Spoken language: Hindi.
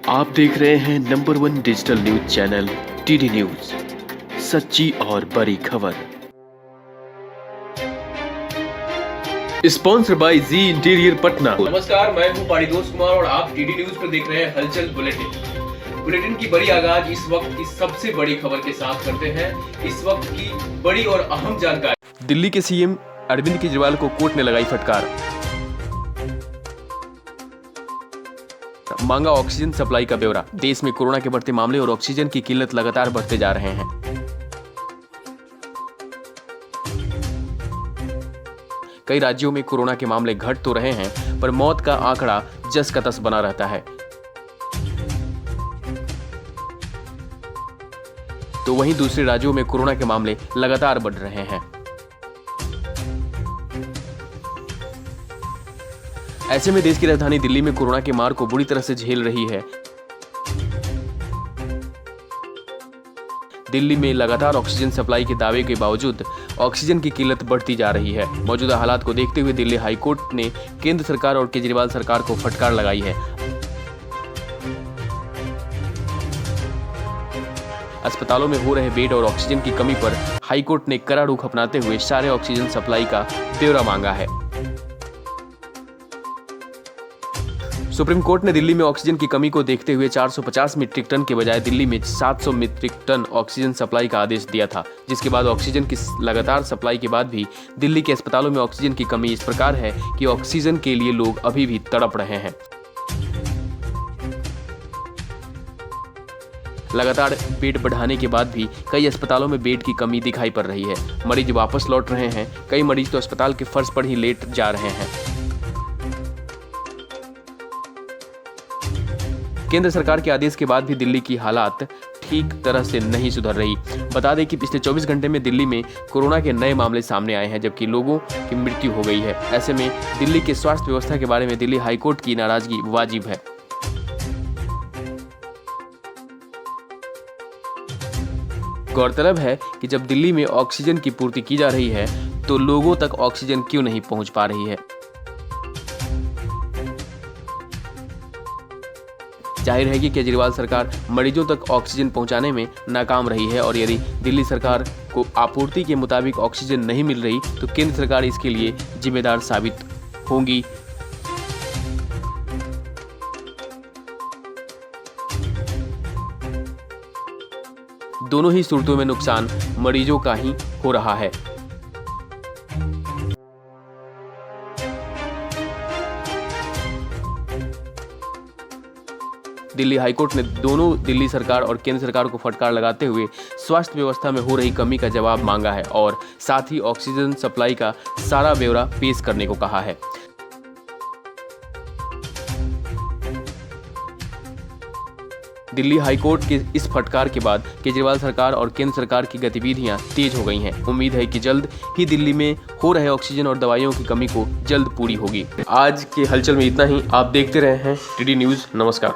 आप देख रहे हैं number 1 digital news channel TD news, सच्ची और बड़ी खबर। Sponsor by G interior Patna. नमस्कार, मैं हूं पारितोष कुमार और आप टीडी न्यूज पर देख रहे हैं हलचल बुलेटिन की बड़ी आगाज इस वक्त की सबसे बड़ी खबर के साथ करते हैं। इस वक्त की बड़ी और अहम जानकारी। दिल्ली के सीएम अरविंद केजरीवाल को कोर्ट ने लगाई फटकार, मांगा ऑक्सीजन सप्लाई का ब्यौरा। देश में कोरोना के बढ़ते मामले और ऑक्सीजन की किल्लत लगातार बढ़ते जा रहे हैं। कई राज्यों में कोरोना के मामले घट तो रहे हैं, पर मौत का आंकड़ा जस का तस बना रहता है। तो वहीं दूसरे राज्यों में कोरोना के मामले लगातार बढ़ रहे हैं। ऐसे में देश की राजधानी दिल्ली में कोरोना के मार को बुरी तरह से झेल रही है। दिल्ली में लगातार ऑक्सीजन सप्लाई के दावे के बावजूद ऑक्सीजन की किल्लत बढ़ती जा रही है। मौजूदा हालात को देखते हुए दिल्ली हाईकोर्ट ने केंद्र सरकार और केजरीवाल सरकार को फटकार लगाई है। अस्पतालों में हो रहे बेड और ऑक्सीजन की कमी पर हाईकोर्ट ने कड़ा रुख अपनाते हुए सारे ऑक्सीजन सप्लाई का ब्यौरा मांगा है। सुप्रीम कोर्ट ने दिल्ली में ऑक्सीजन की कमी को देखते हुए 450 मीट्रिक टन के बजाय दिल्ली में 700 मीट्रिक टन ऑक्सीजन सप्लाई का आदेश दिया था, जिसके बाद ऑक्सीजन की लगातार सप्लाई के बाद भी दिल्ली के अस्पतालों में ऑक्सीजन की कमी इस प्रकार है कि ऑक्सीजन के लिए लोग अभी भी तड़प रहे हैं। लगातार बेड बढ़ाने के बाद भी कई अस्पतालों में बेड की कमी दिखाई पड़ रही है। मरीज वापस लौट रहे हैं, कई मरीज तो अस्पताल के फर्श पर ही लेट जा रहे हैं। केंद्र सरकार के आदेश के बाद भी दिल्ली की हालात ठीक तरह से नहीं सुधर रही। बता दें कि पिछले 24 घंटे में दिल्ली में कोरोना के नए मामले सामने आए हैं, जबकि लोगों की मृत्यु हो गई है। ऐसे में दिल्ली के स्वास्थ्य व्यवस्था के बारे में दिल्ली हाईकोर्ट की नाराजगी वाजिब है। गौरतलब है कि जब दिल्ली में ऑक्सीजन की पूर्ति की जा रही है तो लोगों तक ऑक्सीजन क्यों नहीं पहुंच पा रही है। जाहिर है कि केजरीवाल सरकार मरीजों तक ऑक्सीजन पहुंचाने में नाकाम रही है और यदि दिल्ली सरकार को आपूर्ति के मुताबिक ऑक्सीजन नहीं मिल रही तो केंद्र सरकार इसके लिए जिम्मेदार साबित होंगी। दोनों ही सूरतों में नुकसान मरीजों का ही हो रहा है। दिल्ली हाईकोर्ट ने दोनों दिल्ली सरकार और केंद्र सरकार को फटकार लगाते हुए स्वास्थ्य व्यवस्था में हो रही कमी का जवाब मांगा है और साथ ही ऑक्सीजन सप्लाई का सारा ब्यौरा पेश करने को कहा है। दिल्ली हाईकोर्ट के इस फटकार के बाद केजरीवाल सरकार और केंद्र सरकार की गतिविधियां तेज हो गई हैं। उम्मीद है कि जल्द ही दिल्ली में हो रहे ऑक्सीजन और दवाइयों की कमी को जल्द पूरी होगी। आज के हलचल में इतना ही। आप देखते रहे हैं टीडी न्यूज। नमस्कार।